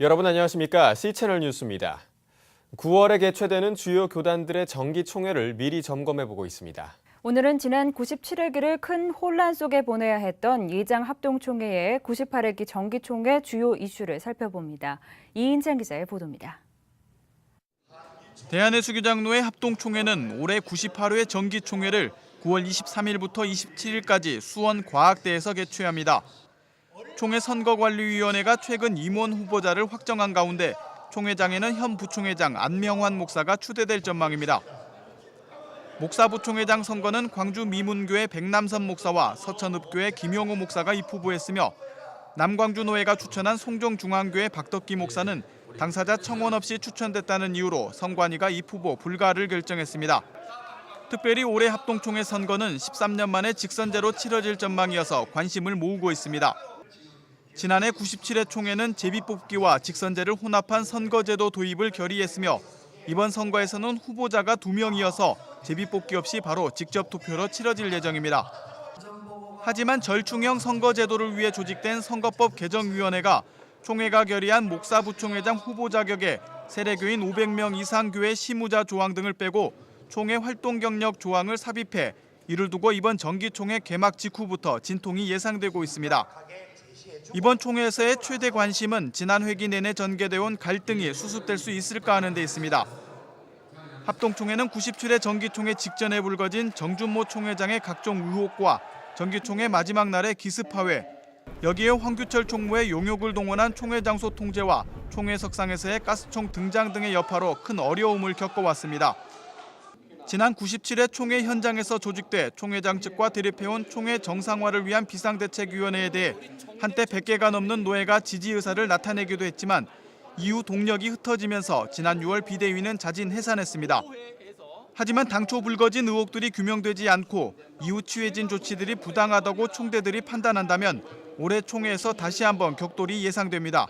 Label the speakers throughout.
Speaker 1: 여러분 안녕하십니까? C채널 뉴스입니다. 9월에 개최되는 주요 교단들의 정기총회를 미리 점검해보고 있습니다.
Speaker 2: 오늘은 지난 97회기를 큰 혼란 속에 보내야 했던 예장 합동총회의 98회기 정기총회 주요 이슈를 살펴봅니다. 이인찬 기자의 보도입니다.
Speaker 3: 대한해수교장로회 합동총회는 올해 98회 정기총회를 9월 23일부터 27일까지 수원 과학대에서 개최합니다. 총회 선거관리위원회가 최근 임원 후보자를 확정한 가운데 총회장에는 현 부총회장 안명환 목사가 추대될 전망입니다. 목사 부총회장 선거는 광주 미문교회 백남선 목사와 서천읍교회 김용호 목사가 입후보했으며 남광주노회가 추천한 송정중앙교회 박덕기 목사는 당사자 청원 없이 추천됐다는 이유로 선관위가 입후보 불가를 결정했습니다. 특별히 올해 합동총회 선거는 13년 만에 직선제로 치러질 전망이어서 관심을 모으고 있습니다. 지난해 97회 총회는 제비뽑기와 직선제를 혼합한 선거제도 도입을 결의했으며 이번 선거에서는 후보자가 2명이어서 제비뽑기 없이 바로 직접 투표로 치러질 예정입니다. 하지만 절충형 선거제도를 위해 조직된 선거법 개정위원회가 총회가 결의한 목사 부총회장 후보 자격에 세례교인 500명 이상 교회 시무자 조항 등을 빼고 총회 활동 경력 조항을 삽입해 이를 두고 이번 정기총회 개막 직후부터 진통이 예상되고 있습니다. 이번 총회에서의 최대 관심은 지난 회기 내내 전개돼온 갈등이 수습될 수 있을까 하는 데 있습니다. 합동총회는 97회 정기총회 직전에 불거진 정준모 총회장의 각종 의혹과 정기총회 마지막 날의 기습파회, 여기에 황규철 총무의 용역을 동원한 총회 장소 통제와 총회 석상에서의 가스총 등장 등의 여파로 큰 어려움을 겪어왔습니다. 지난 97회 총회 현장에서 조직돼 총회장 측과 대립해온 총회 정상화를 위한 비상대책위원회에 대해 한때 100개가 넘는 노회가 지지 의사를 나타내기도 했지만 이후 동력이 흩어지면서 지난 6월 비대위는 자진 해산했습니다. 하지만 당초 불거진 의혹들이 규명되지 않고 이후 취해진 조치들이 부당하다고 총대들이 판단한다면 올해 총회에서 다시 한번 격돌이 예상됩니다.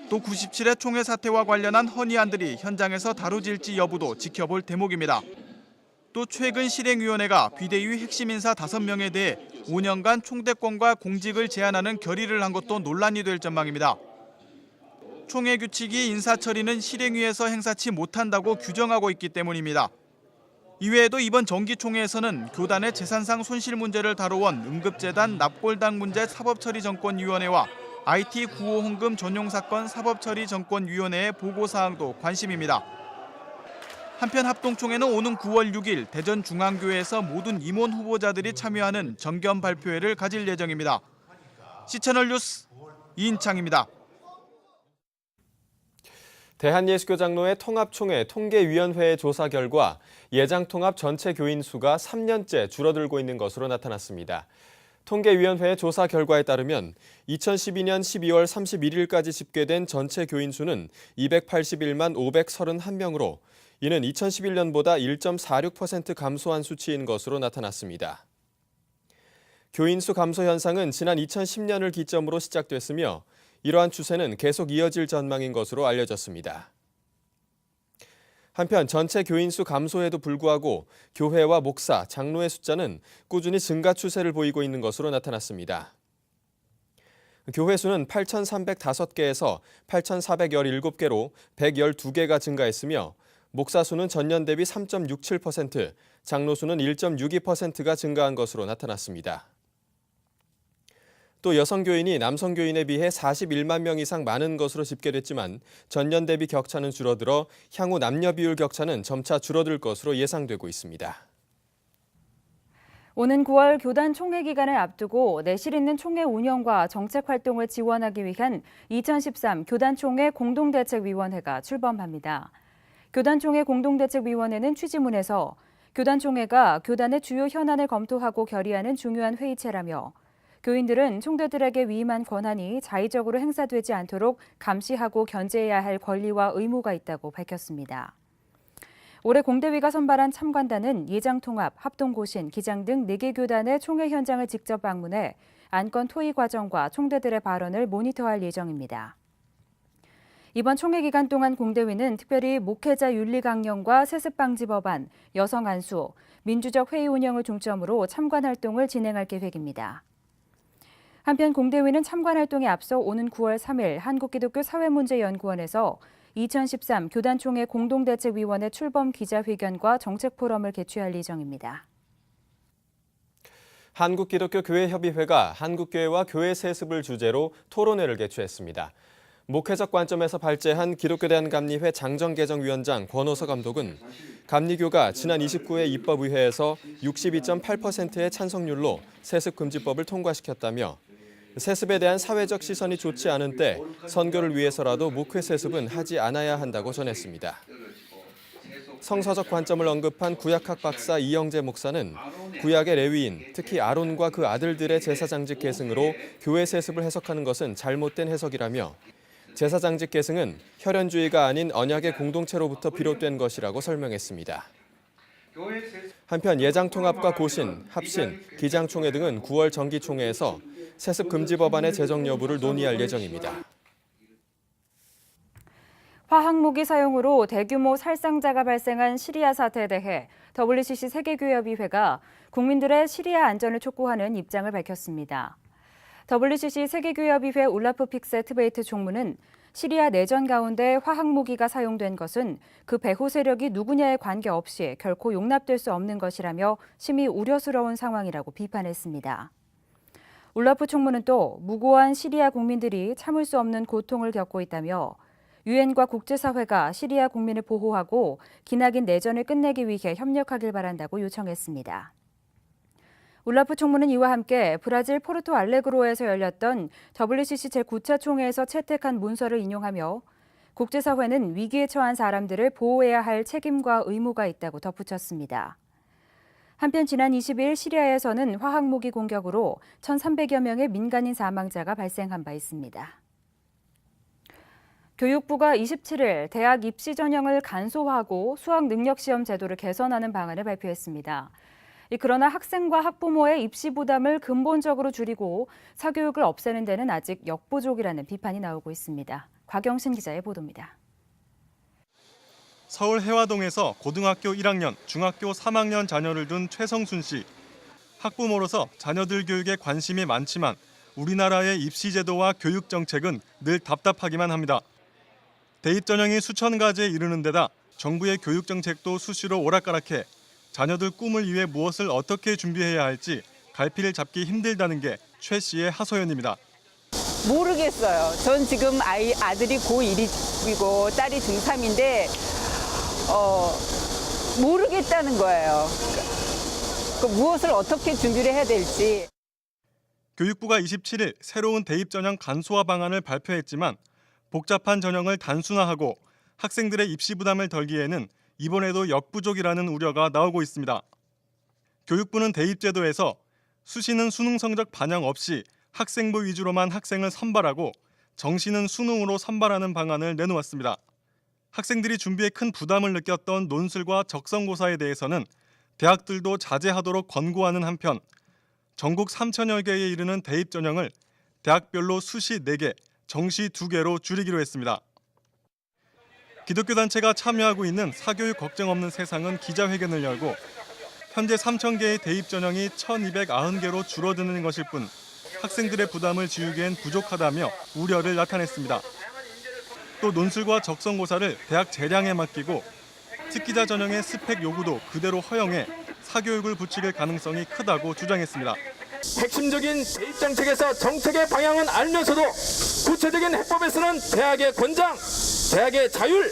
Speaker 3: 또 97회 총회 사태와 관련한 헌의안들이 현장에서 다뤄질지 여부도 지켜볼 대목입니다. 또 최근 실행위원회가 비대위 핵심 인사 5명에 대해 5년간 총대권과 공직을 제한하는 결의를 한 것도 논란이 될 전망입니다. 총회 규칙이 인사 처리는 실행위에서 행사치 못한다고 규정하고 있기 때문입니다. 이외에도 이번 정기총회에서는 교단의 재산상 손실 문제를 다뤄온 응급재단 납골당 문제 사법처리정권위원회와 IT 구호 홍금 전용 사건 사법처리정권위원회의 보고사항도 관심입니다. 한편 합동총회는 오는 9월 6일 대전중앙교회에서 모든 임원 후보자들이 참여하는 정견 발표회를 가질 예정입니다. C채널 뉴스 이인창입니다.
Speaker 1: 대한예수교장로회 통합총회 통계위원회의 조사 결과 예장통합 전체 교인 수가 3년째 줄어들고 있는 것으로 나타났습니다. 통계위원회의 조사 결과에 따르면 2012년 12월 31일까지 집계된 전체 교인 수는 281만 531명으로 이는 2011년보다 1.46% 감소한 수치인 것으로 나타났습니다. 교인 수 감소 현상은 지난 2010년을 기점으로 시작됐으며 이러한 추세는 계속 이어질 전망인 것으로 알려졌습니다. 한편 전체 교인 수 감소에도 불구하고 교회와 목사, 장로의 숫자는 꾸준히 증가 추세를 보이고 있는 것으로 나타났습니다. 교회 수는 8,305개에서 8,417개로 112개가 증가했으며 목사 수는 전년 대비 3.67%, 장로 수는 1.62%가 증가한 것으로 나타났습니다. 또 여성 교인이 남성 교인에 비해 41만 명 이상 많은 것으로 집계됐지만 전년 대비 격차는 줄어들어 향후 남녀 비율 격차는 점차 줄어들 것으로 예상되고 있습니다.
Speaker 2: 오는 9월 교단 총회 기간을 앞두고 내실 있는 총회 운영과 정책 활동을 지원하기 위한 2013 교단총회 공동대책위원회가 출범합니다. 교단총회 공동대책위원회는 취지문에서 교단총회가 교단의 주요 현안을 검토하고 결의하는 중요한 회의체라며 교인들은 총대들에게 위임한 권한이 자의적으로 행사되지 않도록 감시하고 견제해야 할 권리와 의무가 있다고 밝혔습니다. 올해 공대위가 선발한 참관단은 예장통합, 합동고신, 기장 등 4개 교단의 총회 현장을 직접 방문해 안건 토의 과정과 총대들의 발언을 모니터할 예정입니다. 이번 총회 기간 동안 공대위는 특별히 목회자 윤리 강령과 세습 방지 법안, 여성 안수, 민주적 회의 운영을 중점으로 참관 활동을 진행할 계획입니다. 한편 공대위는 참관 활동에 앞서 오는 9월 3일 한국기독교사회문제연구원에서 2013 교단총회 공동대책위원회 출범 기자회견과 정책포럼을 개최할 예정입니다.
Speaker 1: 한국기독교교회협의회가 한국교회와 교회 세습을 주제로 토론회를 개최했습니다. 목회적 관점에서 발제한 기독교대한감리회 장정개정위원장 권호서 감독은 감리교가 지난 29회 입법의회에서 62.8%의 찬성률로 세습금지법을 통과시켰다며 세습에 대한 사회적 시선이 좋지 않은 때 선교를 위해서라도 목회 세습은 하지 않아야 한다고 전했습니다. 성서적 관점을 언급한 구약학 박사 이영재 목사는 구약의 레위인, 특히 아론과 그 아들들의 제사장직 계승으로 교회 세습을 해석하는 것은 잘못된 해석이라며 제사장직 계승은 혈연주의가 아닌 언약의 공동체로부터 비롯된 것이라고 설명했습니다. 한편 예장통합과 고신, 합신, 기장총회 등은 9월 정기총회에서 세습 금지 법안의 제정 여부를 논의할 예정입니다.
Speaker 2: 화학무기 사용으로 대규모 살상자가 발생한 시리아 사태에 대해 WCC 세계교회협의회가 국민들의 시리아 안전을 촉구하는 입장을 밝혔습니다. WCC 세계교회협의회 울라프 픽세트베이트 총무는 시리아 내전 가운데 화학무기가 사용된 것은 그 배후 세력이 누구냐에 관계없이 결코 용납될 수 없는 것이라며 심히 우려스러운 상황이라고 비판했습니다. 울라프 총무는 또 무고한 시리아 국민들이 참을 수 없는 고통을 겪고 있다며 유엔과 국제사회가 시리아 국민을 보호하고 기나긴 내전을 끝내기 위해 협력하길 바란다고 요청했습니다. 울라프 총무는 이와 함께 브라질 포르토 알레그로에서 열렸던 WCC 제9차 총회에서 채택한 문서를 인용하며 국제사회는 위기에 처한 사람들을 보호해야 할 책임과 의무가 있다고 덧붙였습니다. 한편 지난 22일 시리아에서는 화학무기 공격으로 1,300여 명의 민간인 사망자가 발생한 바 있습니다. 교육부가 27일 대학 입시 전형을 간소화하고 수학 능력 시험 제도를 개선하는 방안을 발표했습니다. 그러나 학생과 학부모의 입시 부담을 근본적으로 줄이고 사교육을 없애는 데는 아직 역부족이라는 비판이 나오고 있습니다. 곽영신 기자의 보도입니다.
Speaker 4: 서울 해화동에서 고등학교 1학년, 중학교 3학년 자녀를 둔 최성순 씨. 학부모로서 자녀들 교육에 관심이 많지만 우리나라의 입시 제도와 교육 정책은 늘 답답하기만 합니다. 대입 전형이 수천 가지에 이르는 데다 정부의 교육 정책도 수시로 오락가락해 자녀들 꿈을 위해 무엇을 어떻게 준비해야 할지 갈피를 잡기 힘들다는 게 최 씨의 하소연입니다.
Speaker 5: 모르겠어요. 전 지금 아들이 고1이고 딸이 중3인데 모르겠다는 거예요. 무엇을 어떻게 준비를 해야 될지.
Speaker 4: 교육부가 27일 새로운 대입 전형 간소화 방안을 발표했지만 복잡한 전형을 단순화하고 학생들의 입시 부담을 덜기에는 이번에도 역부족이라는 우려가 나오고 있습니다. 교육부는 대입 제도에서 수시는 수능 성적 반영 없이 학생부 위주로만 학생을 선발하고 정시는 수능으로 선발하는 방안을 내놓았습니다. 학생들이 준비에 큰 부담을 느꼈던 논술과 적성고사에 대해서는 대학들도 자제하도록 권고하는 한편 전국 3천여 개에 이르는 대입 전형을 대학별로 수시 4개, 정시 2개로 줄이기로 했습니다. 기독교 단체가 참여하고 있는 사교육 걱정 없는 세상은 기자회견을 열고 현재 3,000개의 대입 전형이 1,290개로 줄어드는 것일 뿐 학생들의 부담을 지우기엔 부족하다며 우려를 나타냈습니다. 또 논술과 적성고사를 대학 재량에 맡기고 특기자 전형의 스펙 요구도 그대로 허용해 사교육을 부추길 가능성이 크다고 주장했습니다.
Speaker 6: 핵심적인 대입 정책에서 정책의 방향은 알면서도 구체적인 해법에서는 대학의 권장, 대학의 자율,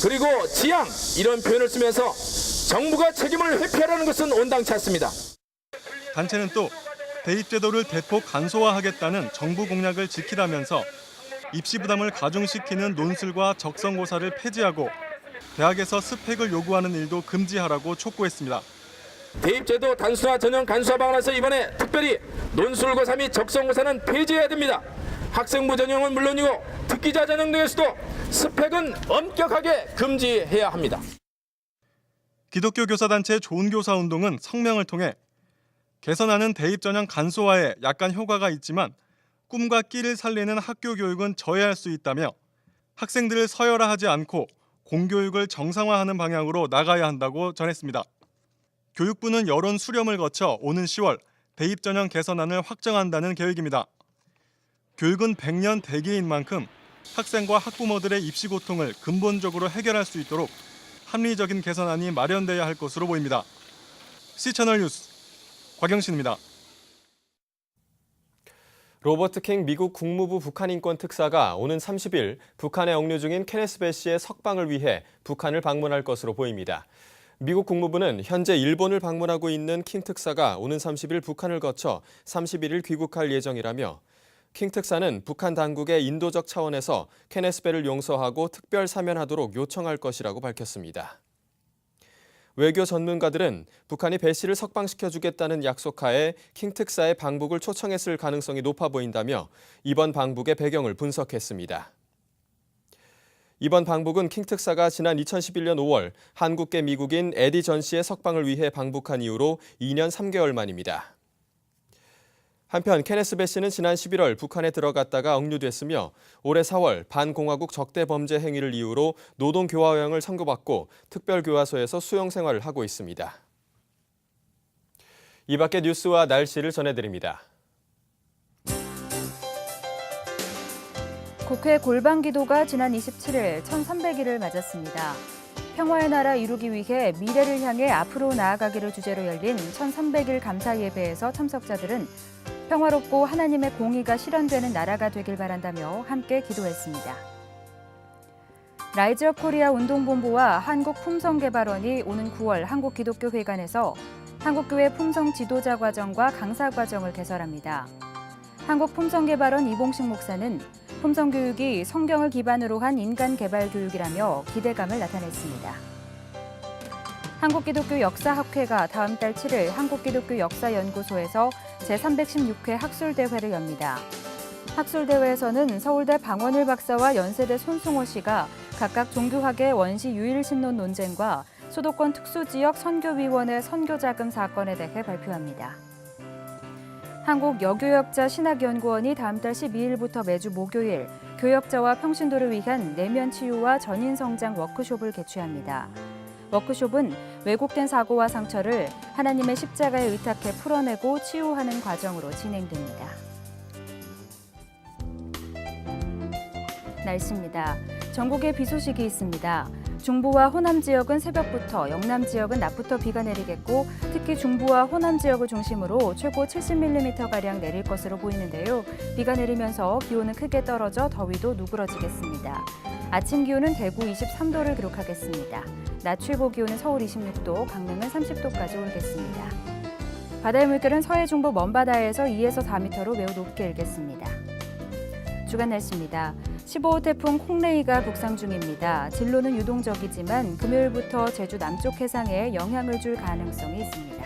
Speaker 6: 그리고 지향 이런 표현을 쓰면서 정부가 책임을 회피하라는 것은 온당치 않습니다.
Speaker 4: 단체는 또 대입 제도를 대폭 간소화하겠다는 정부 공약을 지키라면서 입시 부담을 가중시키는 논술과 적성고사를 폐지하고 대학에서 스펙을 요구하는 일도 금지하라고 촉구했습니다.
Speaker 6: 대입제도 단순화 전형 간소화 방안에서 이번에 특별히 논술고사 및 적성고사는 폐지해야 됩니다. 학생부 전형은 물론이고 특기자 전형 등에서도 스펙은 엄격하게 금지해야 합니다.
Speaker 4: 기독교 교사단체 좋은교사운동은 성명을 통해 개선하는 대입 전형 간소화에 약간 효과가 있지만 꿈과 끼를 살리는 학교 교육은 저해할 수 있다며 학생들을 서열화하지 않고 공교육을 정상화하는 방향으로 나가야 한다고 전했습니다. 교육부는 여론 수렴을 거쳐 오는 10월 대입 전형 개선안을 확정한다는 계획입니다. 교육은 100년 대계인 만큼 학생과 학부모들의 입시 고통을 근본적으로 해결할 수 있도록 합리적인 개선안이 마련돼야 할 것으로 보입니다. C채널 뉴스 곽영신입니다.
Speaker 1: 로버트 킹 미국 국무부 북한인권 특사가 오는 30일 북한에 억류 중인 케네스 배 씨의 석방을 위해 북한을 방문할 것으로 보입니다. 미국 국무부는 현재 일본을 방문하고 있는 킹 특사가 오는 30일 북한을 거쳐 31일 귀국할 예정이라며 킹 특사는 북한 당국의 인도적 차원에서 케네스 배를 용서하고 특별 사면하도록 요청할 것이라고 밝혔습니다. 외교 전문가들은 북한이 배 씨를 석방시켜주겠다는 약속하에 킹 특사의 방북을 초청했을 가능성이 높아 보인다며 이번 방북의 배경을 분석했습니다. 이번 방북은 킹 특사가 지난 2011년 5월 한국계 미국인 에디 전 씨의 석방을 위해 방북한 이후로 2년 3개월 만입니다. 한편 케네스 배 씨는 지난 11월 북한에 들어갔다가 억류됐으며 올해 4월 반공화국 적대 범죄 행위를 이유로 노동교화형을 선고받고 특별교화소에서 수용 생활을 하고 있습니다. 이 밖의 뉴스와 날씨를 전해드립니다.
Speaker 2: 국회 골방기도가 지난 27일 1300일을 맞았습니다. 평화의 나라 이루기 위해 미래를 향해 앞으로 나아가기를 주제로 열린 1300일 감사 예배에서 참석자들은 평화롭고 하나님의 공의가 실현되는 나라가 되길 바란다며 함께 기도했습니다. 라이즈업 코리아 운동본부와 한국품성개발원이 오는 9월 한국기독교회관에서 한국교회 품성 지도자 과정과 강사 과정을 개설합니다. 한국품성개발원 이봉식 목사는 품성교육이 성경을 기반으로 한 인간개발 교육이라며 기대감을 나타냈습니다. 한국기독교역사학회가 다음 달 7일 한국기독교역사연구소에서 제316회 학술대회를 엽니다. 학술대회에서는 서울대 방원일 박사와 연세대 손승호 씨가 각각 종교학의 원시 유일신론 논쟁과 수도권 특수지역 선교위원회 선교자금 사건에 대해 발표합니다. 한국여교역자 신학연구원이 다음 달 12일부터 매주 목요일 교역자와 평신도를 위한 내면 치유와 전인 성장 워크숍을 개최합니다. 워크숍은 왜곡된 사고와 상처를 하나님의 십자가에 의탁해 풀어내고 치유하는 과정으로 진행됩니다. 날씨입니다. 전국에 비 소식이 있습니다. 중부와 호남 지역은 새벽부터, 영남 지역은 낮부터 비가 내리겠고 특히 중부와 호남 지역을 중심으로 최고 70mm가량 내릴 것으로 보이는데요. 비가 내리면서 기온은 크게 떨어져 더위도 누그러지겠습니다. 아침 기온은 대구 23도를 기록하겠습니다. 낮 최고 기온은 서울 26도, 강릉은 30도까지 오르겠습니다. 바다의 물결은 서해 중부 먼바다에서 2에서 4m로 매우 높게 일겠습니다. 주간 날씨입니다. 15호 태풍 콩레이가 북상 중입니다. 진로는 유동적이지만 금요일부터 제주 남쪽 해상에 영향을 줄 가능성이 있습니다.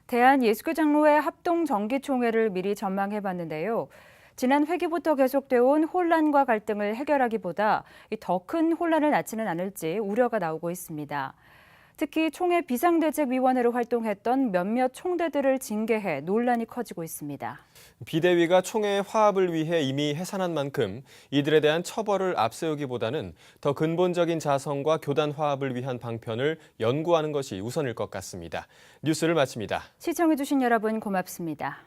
Speaker 2: 대한예수교장로회 합동정기총회를 미리 전망해봤는데요. 지난 회기부터 계속되어 온 혼란과 갈등을 해결하기보다 더 큰 혼란을 낳지는 않을지 우려가 나오고 있습니다. 특히 총회 비상대책위원회로 활동했던 몇몇 총대들을 징계해 논란이 커지고 있습니다.
Speaker 1: 비대위가 총회의 화합을 위해 이미 해산한 만큼 이들에 대한 처벌을 앞세우기보다는 더 근본적인 자성과 교단 화합을 위한 방편을 연구하는 것이 우선일 것 같습니다. 뉴스를 마칩니다.
Speaker 2: 시청해주신 여러분 고맙습니다.